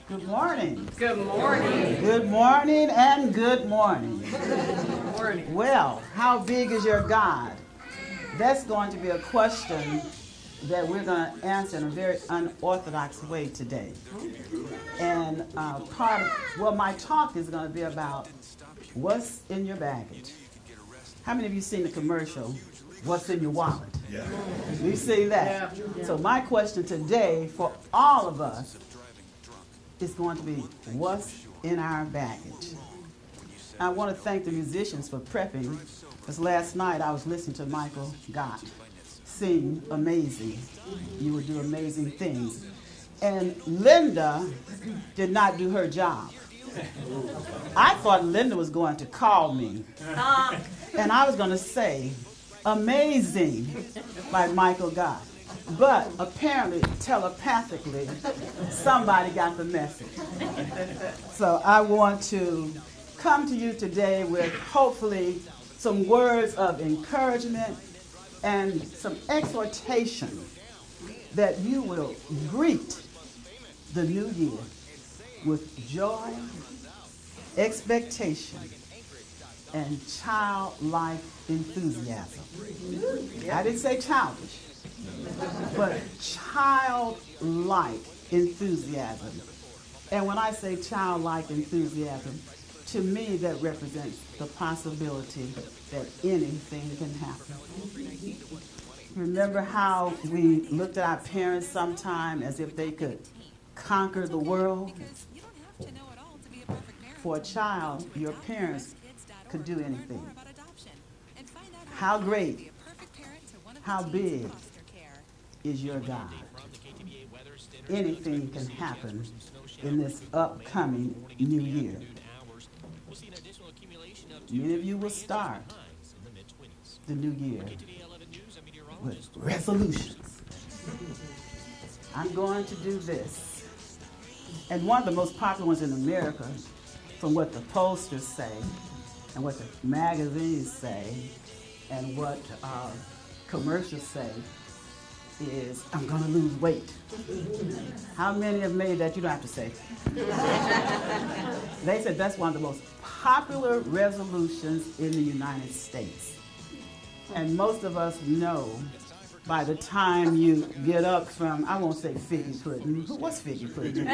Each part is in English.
Good morning. Good morning. Good morning and good morning. Good morning. Well, how big is your God? That's going to be a question that we're going to answer in a very unorthodox way today. And my talk is going to be about what's in your baggage. How many of you seen the commercial, What's in Your Wallet? Yeah. We've seen that. Yeah. So my question today for all of us is going to be, what's in our baggage? I want to thank the musicians for prepping, because last night I was listening to Michael Gott sing Amazing. You would do amazing things. And Linda did not do her job. I thought Linda was going to call me. And I was going to say, Amazing by Michael Gott. But apparently, telepathically, somebody got the message. So I want to come to you today with hopefully some words of encouragement and some exhortation that you will greet the new year with joy, expectation, and childlike enthusiasm. I didn't say childish, but childlike enthusiasm. And when I say childlike enthusiasm, to me that represents the possibility that anything can happen. Remember how we looked at our parents sometime as if they could conquer the world? For a child, your parents could do anything. How great, how big is your God? Anything can happen in this upcoming new year. Many of you will start the new year with resolutions. I'm going to do this. And one of the most popular ones in America, from what the posters say, and what the magazines say, and what commercials say, is I'm going to lose weight. How many have made that? You don't have to say. They said that's one of the most popular resolutions in the United States. And most of us know by the time you get up from, I won't say figgy pudding. What's figgy pudding?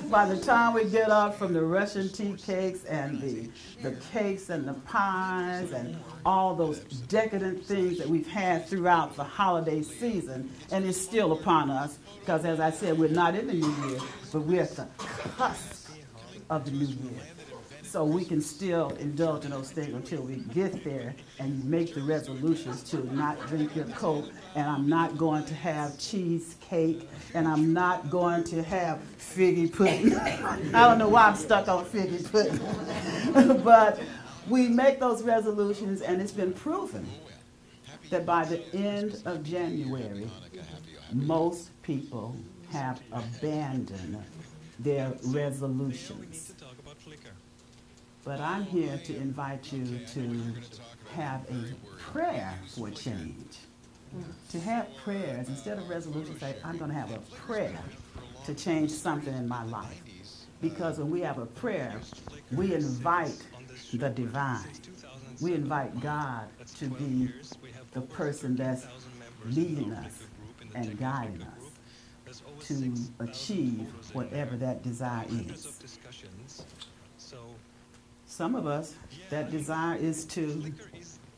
By the time we get up from the Russian tea cakes and the cakes and the pies and all those decadent things that we've had throughout the holiday season, and it's still upon us, because as I said, we're not in the new year, but we're at the cusp of the new year. So we can still indulge in those things until we get there and make the resolutions to not drink your Coke, and I'm not going to have cheesecake, and I'm not going to have figgy pudding. I don't know why I'm stuck on figgy pudding. But we make those resolutions, and it's been proven that by the end of January, most people have abandoned their resolutions. But I'm here to invite you to have a prayer for change. To have prayers, instead of resolutions, say, I'm going to have a prayer to change something in my life. Because when we have a prayer, we invite the divine. We invite God to be the person that's leading us and guiding us to achieve whatever that desire is. Some of us, that desire is to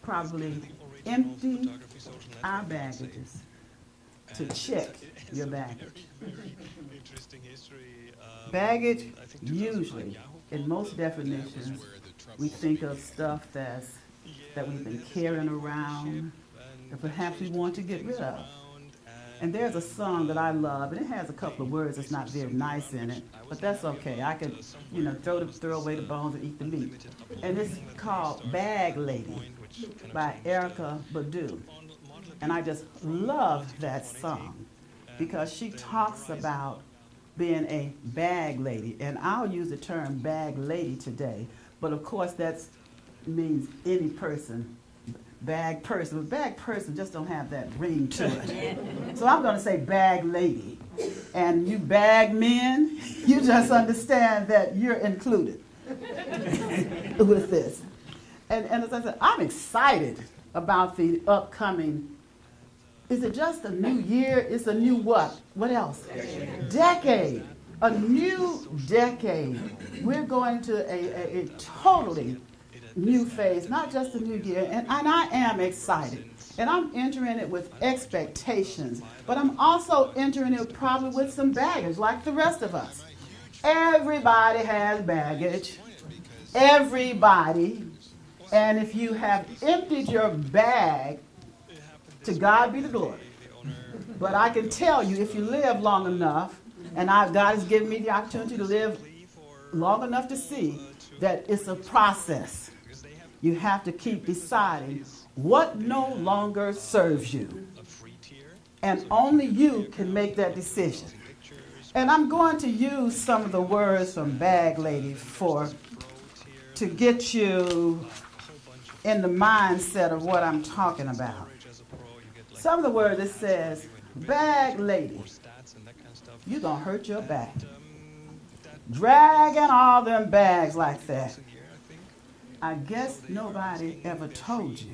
probably empty our baggages, to check your baggage. Baggage, usually, in most definitions, we think of stuff that we've been carrying around, that perhaps we want to get rid of. And there's a song that I love, and it has a couple of words that's not very nice in it, but that's okay. I could, throw away the bones and eat the meat. And it's called Bag Lady by Erykah Badu. And I just love that song because she talks about being a bag lady. And I'll use the term bag lady today, but of course that means any person. Bag person. But bag person just don't have that ring to it. So I'm going to say bag lady. and you bag men, you just understand that you're included with this. And as I said, I'm excited about the upcoming. Is it just a new year? It's a new what? What else? Decade. A new decade. We're going to a totally new phase, not just a new year. And I am excited. And I'm entering it with expectations. But I'm also entering it probably with some baggage, like the rest of us. Everybody has baggage. Everybody. And if you have emptied your bag, to God be the glory. But I can tell you, if you live long enough, and God has given me the opportunity to live long enough to see that it's a process. You have to keep deciding what no longer serves you. And only you can make that decision. And I'm going to use some of the words from Bag Lady to get you in the mindset of what I'm talking about. Some of the words it says, bag lady, you're going to hurt your back. Dragging all them bags like that. I guess nobody ever told you.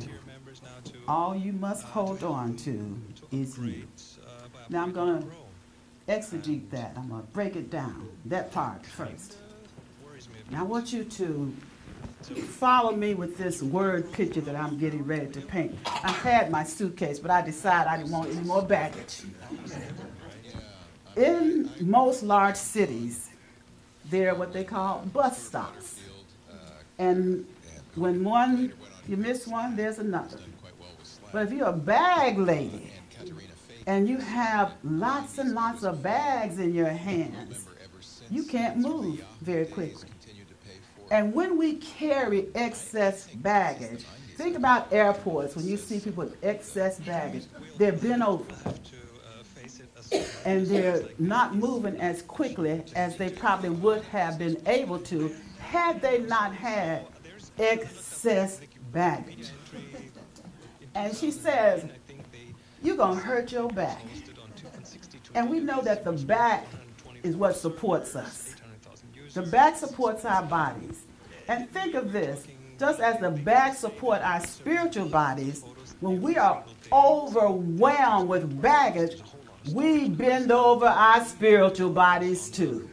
All you must hold on to is you. Now I'm going to exegete that. I'm going to break it down, that part first. Now I want you to follow me with this word picture that I'm getting ready to paint. I had my suitcase, but I decided I didn't want any more baggage. In most large cities, there are what they call bus stops. And when you miss one, there's another. But if you're a bag lady and you have lots and lots of bags in your hands, you can't move very quickly. And when we carry excess baggage, think about airports. When you see people with excess baggage, they're bent over. And they're not moving as quickly as they probably would have been able to had they not had excess baggage. And she says, you're going to hurt your back. And we know that the back is what supports us. The back supports our bodies. And think of this, just as the back support our spiritual bodies, when we are overwhelmed with baggage, we bend over our spiritual bodies too.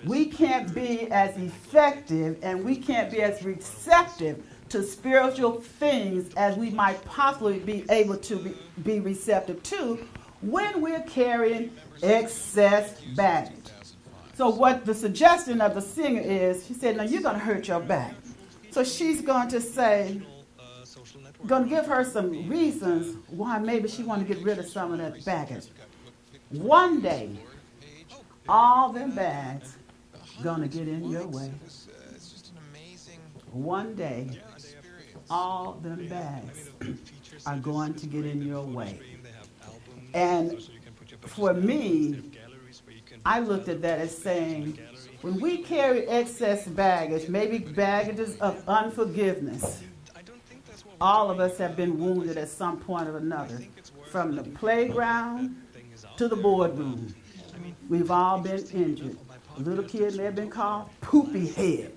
We can't be as effective and we can't be as receptive to spiritual things as we might possibly be able to be receptive to when we're carrying excess baggage. So what the suggestion of the singer is, she said, now you're going to hurt your back. So she's going to say, going to give her some reasons why maybe she want to get rid of some of that baggage. One day, all them bags going to get in your way. One day, all them bags are going to get in your way. And for me, I looked at that as saying, when we carry excess baggage, maybe baggages of unforgiveness, all of us have been wounded at some point or another, from the playground to the boardroom. We've all been injured. A little kid may have been called poopy head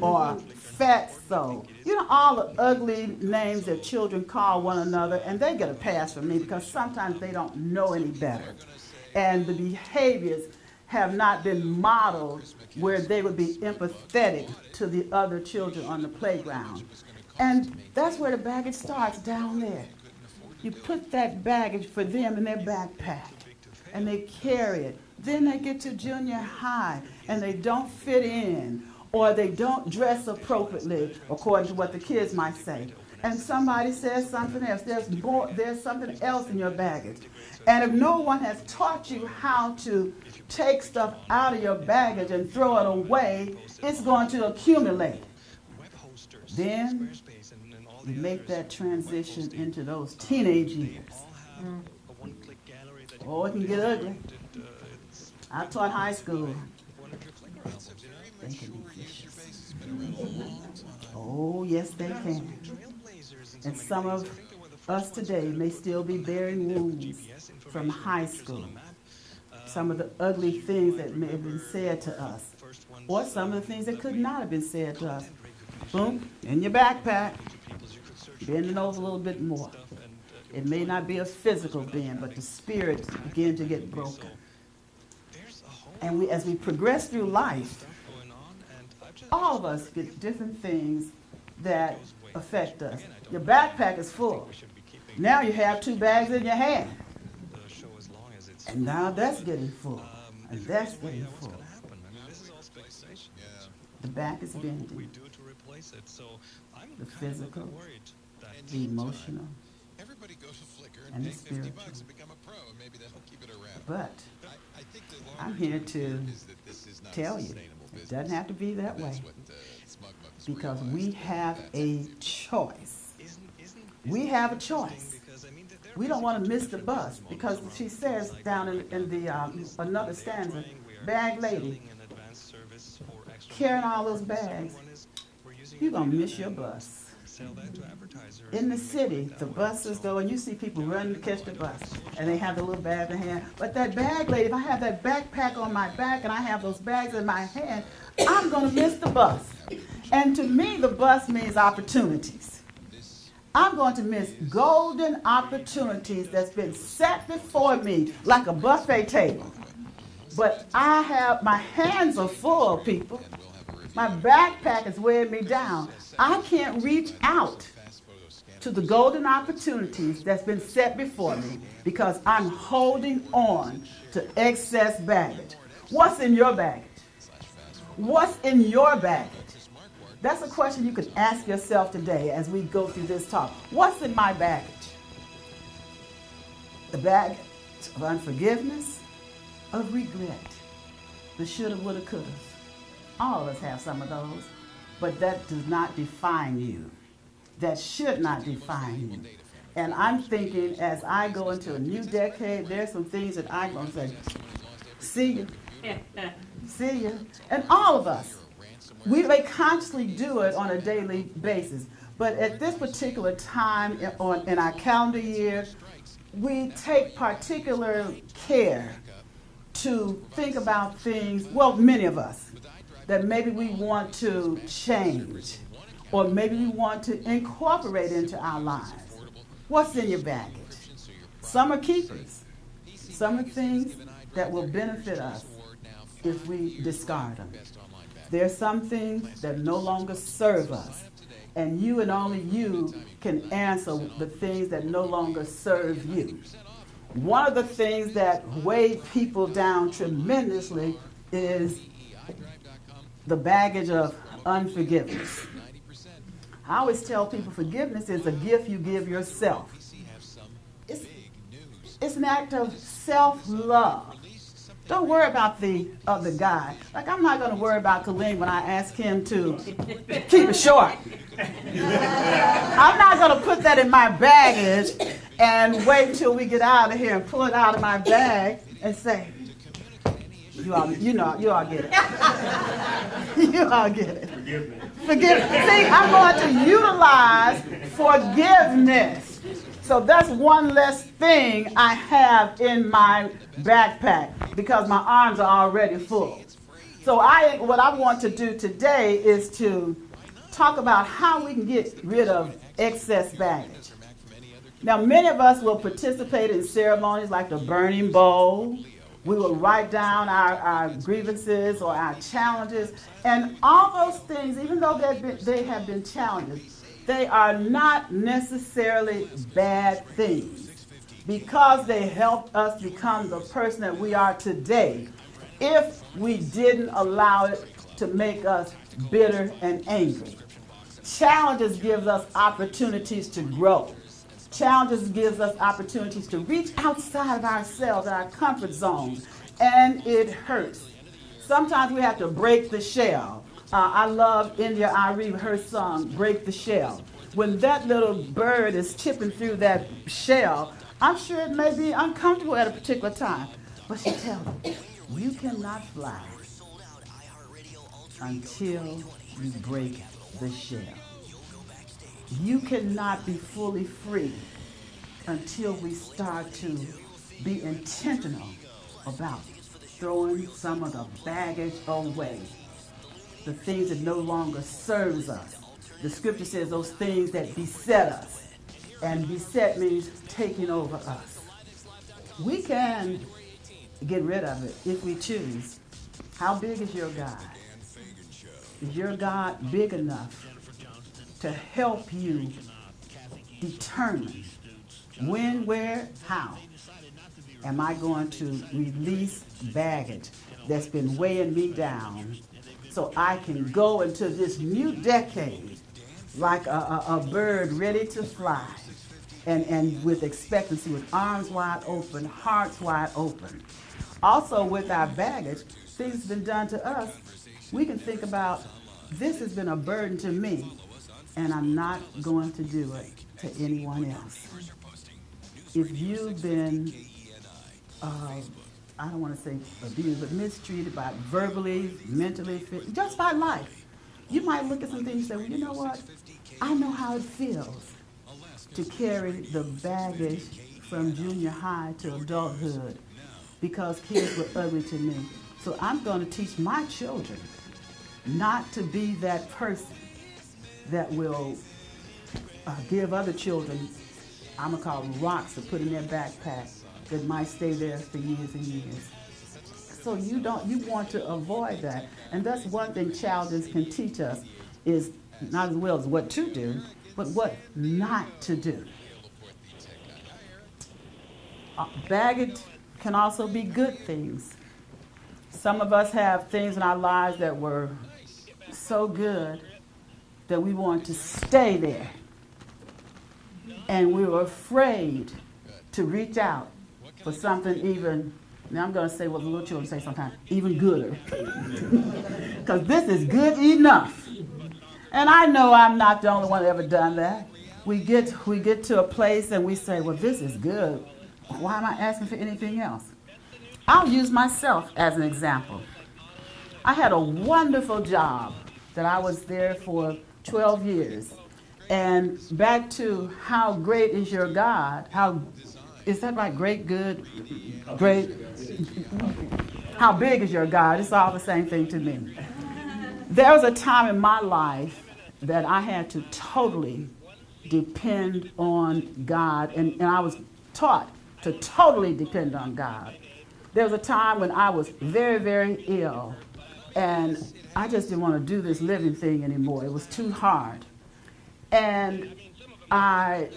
or fat soul. You know, all the ugly names that children call one another, and they get a pass from me because sometimes they don't know any better. And the behaviors have not been modeled where they would be empathetic to the other children on the playground. And that's where the baggage starts, down there. You put that baggage for them in their backpack, and they carry it. Then they get to junior high, and they don't fit in, or they don't dress appropriately, according to what the kids might say. And somebody says something else. There's something else in your baggage. And if no one has taught you how to take stuff out of your baggage and throw it away, it's going to accumulate. Then you make that transition into those teenage years. Oh, it can get ugly. I taught high school. They can be vicious. Oh, yes, they can. And some of us today may still be bearing wounds from high school. some of the ugly things that may have been said to us, or some of the things that could not have been said to us. Boom, in your backpack, bending over a little bit more. It may not be a physical bend, but the spirit begin to get broken. And as we progress through life, all of us get different things that affect us. Your backpack is full. Now you have 2 bags in your hand. And now that's getting full. And that's getting full. The back is bending. The physical, the emotional, and the spiritual. But I'm here to tell you, it doesn't have to be that way. Because we have a choice. We have a choice. We don't want to miss the bus, because she says down in the another stanza, bag lady, carrying all those bags, you're going to miss your bus. In the city, the buses go, and you see people running to catch the bus, and they have the little bag in hand. But that bag lady, if I have that backpack on my back and I have those bags in my hand, I'm going to miss the bus. And to me, the bus means opportunities. I'm going to miss golden opportunities that's been set before me like a buffet table. But my hands are full, people. My backpack is weighing me down. I can't reach out to the golden opportunities that's been set before me because I'm holding on to excess baggage. What's in your baggage? What's in your baggage? That's a question you can ask yourself today as we go through this talk. What's in my baggage? The baggage of unforgiveness, of regret, the shoulda, woulda, coulda. All of us have some of those, but that does not define you. That should not define you. And I'm thinking as I go into a new decade, there's some things that I'm going to say, see you, see you. And all of us, we may consciously do it on a daily basis. But at this particular time in our calendar year, we take particular care to think about things, well, many of us, that maybe we want to change or maybe we want to incorporate into our lives. What's in your baggage? Some are keepers. Some are things that will benefit us if we discard them. There are some things that no longer serve us, and you and only you can answer the things that no longer serve you. One of the things that weigh people down tremendously is the baggage of unforgiveness. I always tell people forgiveness is a gift you give yourself. It's an act of self-love. Don't worry about the other guy. Like, I'm not going to worry about Kaleem when I ask him to keep it short. I'm not going to put that in my baggage and wait until we get out of here and pull it out of my bag and say, you all get it. You all get it. Forgive me. See, I'm going to utilize forgiveness. So that's one less thing I have in my backpack because my arms are already full. So what I want to do today is to talk about how we can get rid of excess baggage. Now, many of us will participate in ceremonies like the burning bowl. We will write down our grievances or our challenges. And all those things, even though they have been challenges, they are not necessarily bad things because they helped us become the person that we are today if we didn't allow it to make us bitter and angry. Challenges gives us opportunities to grow. Challenges gives us opportunities to reach outside of ourselves, our comfort zones, and it hurts. Sometimes we have to break the shell. I love India Ari, her song, Break the Shell. When that little bird is chipping through that shell, I'm sure it may be uncomfortable at a particular time. But she tells them, you cannot fly until you break the shell. You cannot be fully free until we start to be intentional about throwing some of the baggage away, the things that no longer serves us. The scripture says those things that beset us, and beset means taking over us. We can get rid of it if we choose. How big is your God? Is your God big enough to help you determine when, where, how am I going to release baggage that's been weighing me down so I can go into this new decade like a bird ready to fly and with expectancy, with arms wide open, hearts wide open. Also with our baggage, things have been done to us. We can think about, this has been a burden to me, and I'm not going to do it to anyone else. If you've been, I don't want to say abused, but mistreated by verbally, mentally, just by life, you might look at some things and say, well, you know what? I know how it feels to carry the baggage from junior high to adulthood because kids were ugly to me. So I'm going to teach my children not to be that person that will give other children, I'm going to call them rocks to put in their backpack that might stay there for years and years. So you want to avoid that. And that's one thing challenges can teach us is not as well as what to do, but what not to do. Baggage can also be good things. Some of us have things in our lives that were so good that we want to stay there. And we were afraid to reach out for something even, now I'm going to say what the little children say sometimes, even gooder. Because this is good enough. And I know I'm not the only one that ever done that. We get to a place and we say, well, this is good. Why am I asking for anything else? I'll use myself as an example. I had a wonderful job that I was there for 12 years. And back to how great is your God? Is that right? Great, good, great. How big is your God? It's all the same thing to me. There was a time in my life that I had to totally depend on God, and I was taught to totally depend on God. There was a time when I was very, very ill, and I just didn't want to do this living thing anymore. It was too hard. And I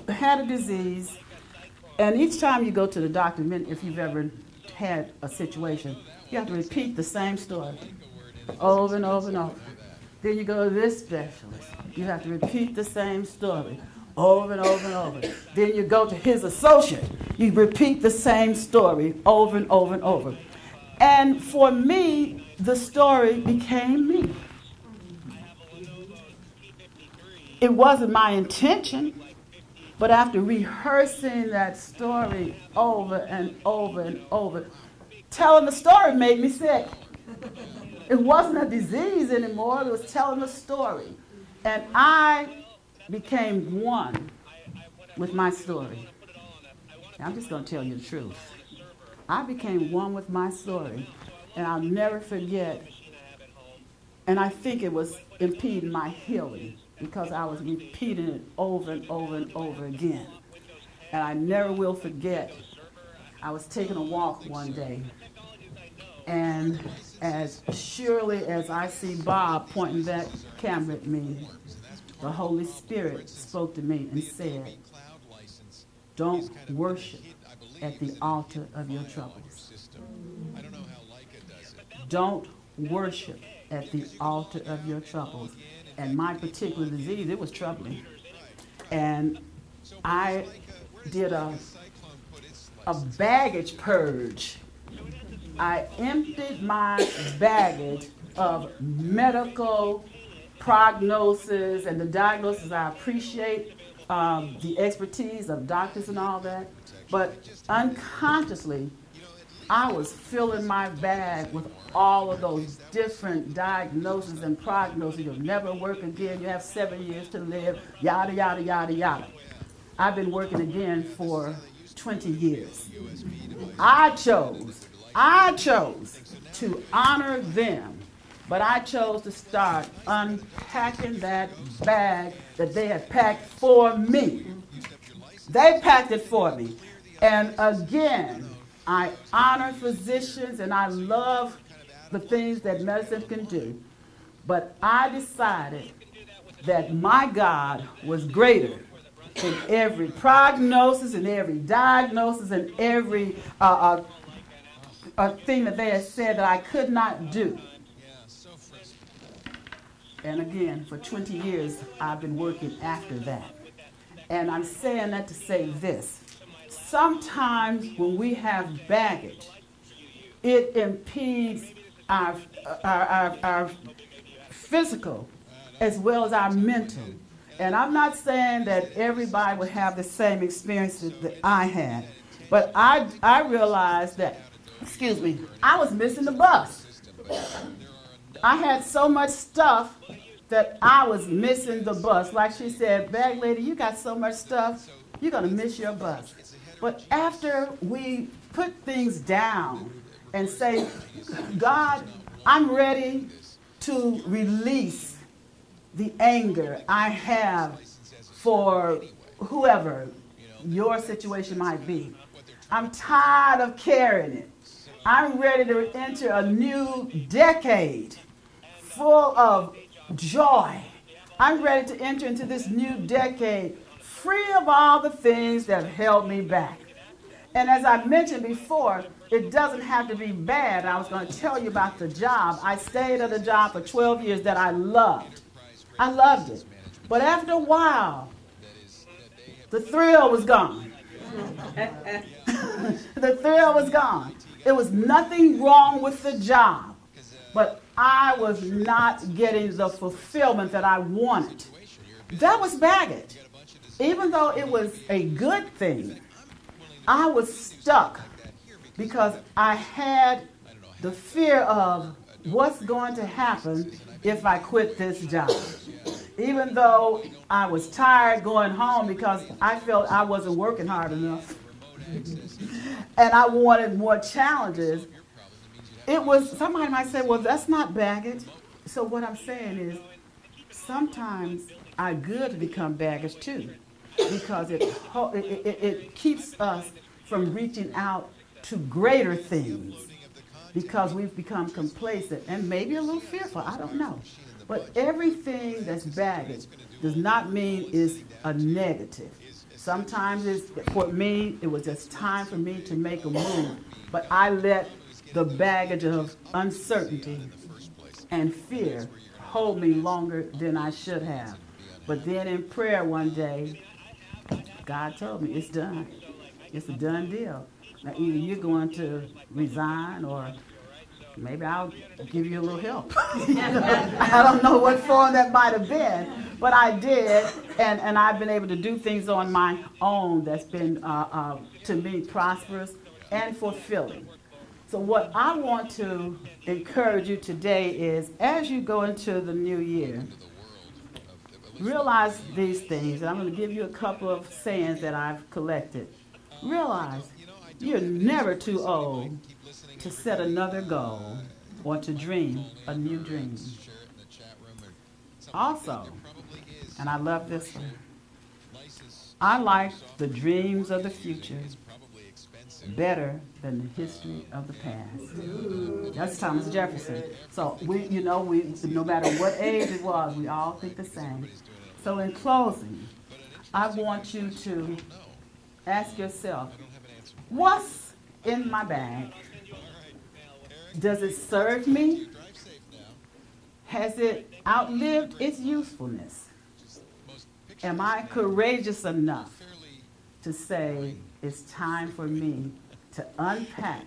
had a disease, and each time you go to the doctor, if you've ever had a situation, you have to repeat the same story over and over and over. Then you go to this specialist. You have to repeat the same story over and over and over. Then you go to his associate. You repeat the same story over and over and over. And for me, the story became me. It wasn't my intention, but after rehearsing that story over and over and over, telling the story made me sick. It wasn't a disease anymore, it was telling a story. And I became one with my story. I'm just going to tell you the truth. I became one with my story, and I'll never forget, and I think it was impeding my healing because I was repeating it over and over and over again. And I never will forget, I was taking a walk one day, and as surely as I see Bob pointing that camera at me, the Holy Spirit spoke to me and said, don't worship at the altar of your troubles. Don't worship at the altar of your troubles. And my particular disease, it was troubling. And I did a baggage purge. I emptied my baggage of medical prognosis and the diagnosis. I appreciate the expertise of doctors and all that, but unconsciously, I was filling my bag with all of those different diagnoses and prognoses. You'll never work again. You have 7 years to live, yada, yada, yada, yada. I've been working again for 20 years. I chose I chose to honor them, but I chose to start unpacking that bag that they had packed for me. They packed it for me. And again, I honor physicians and I love the things that medicine can do. But I decided that my God was greater in every prognosis and every diagnosis and every thing that they had said that I could not do. And again, for 20 years, I've been working after that. And I'm saying that to say this. Sometimes when we have baggage, it impedes our physical as well as our mental. And I'm not saying that everybody would have the same experiences that I had. But I realized that, I was missing the bus. I had so much stuff that I was missing the bus. Like she said, bag lady, you got so much stuff, you're going to miss your bus. But after we put things down and say, God, I'm ready to release the anger I have for whoever your situation might be. I'm tired of carrying it. I'm ready to enter a new decade full of joy. I'm ready to enter into this new decade free of all the things that have held me back. And as I mentioned before, it doesn't have to be bad. I was going to tell you about the job. I stayed at a job for 12 years that I loved. I loved it. But after a while, the thrill was gone. The thrill was gone. There was nothing wrong with the job, but I was not getting the fulfillment that I wanted. That was baggage. Even though it was a good thing, I was stuck because I had the fear of what's going to happen if I quit this job. Even though I was tired going home because I felt I wasn't working hard enough and I wanted more challenges, it was, somebody might say, well, that's not baggage. So what I'm saying is sometimes our goods become baggage too, because it keeps us from reaching out to greater things because we've become complacent and maybe a little fearful. I don't know. But everything that's baggage does not mean it's a negative. Sometimes for me, it was just time for me to make a move. But I let the baggage of uncertainty and fear hold me longer than I should have. But then in prayer one day, God told me, it's done. It's a done deal. Now either you're going to resign or maybe I'll give you a little help. I don't know what form that might have been, but I did, and I've been able to do things on my own that's been, to me, prosperous and fulfilling. So what I want to encourage you today is, as you go into the new year, realize these things. And I'm going to give you a couple of sayings that I've collected. Realize you're never too old to set another goal or to dream a new dream. Also, and I love this one, I like the dreams of the future better than the history of the past. That's Thomas Jefferson. So we, no matter what age it was, we all think the same. So in closing, I want you to ask yourself, what's in my bag? Does it serve me? Has it outlived its usefulness? Am I courageous enough to say it's time for me to unpack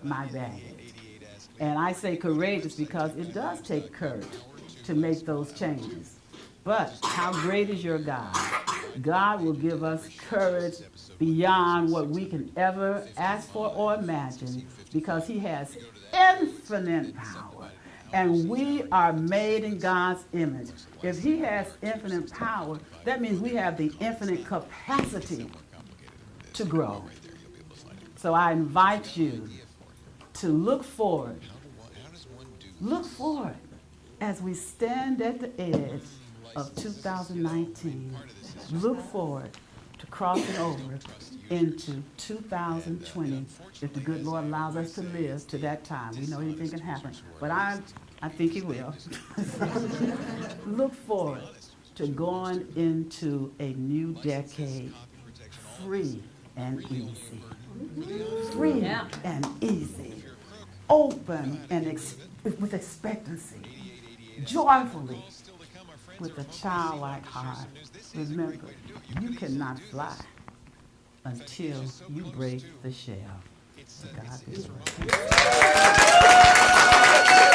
my baggage? And I say courageous because it does take courage to make those changes. But how great is your God? God will give us courage beyond what we can ever ask for or imagine because he has infinite power. And we are made in God's image. If he has infinite power, that means we have the infinite capacity to grow. So I invite you to look forward. Look forward as we stand at the edge of 2019. Look forward to crossing over into 2020 if the good Lord allows us to live to that time. We know anything can happen, but I think He will. Look forward to going into a new decade free and easy. Free and easy. Open and with expectancy. Joyfully. With a childlike heart. Remember, you cannot fly until you break the shell. To God be the glory.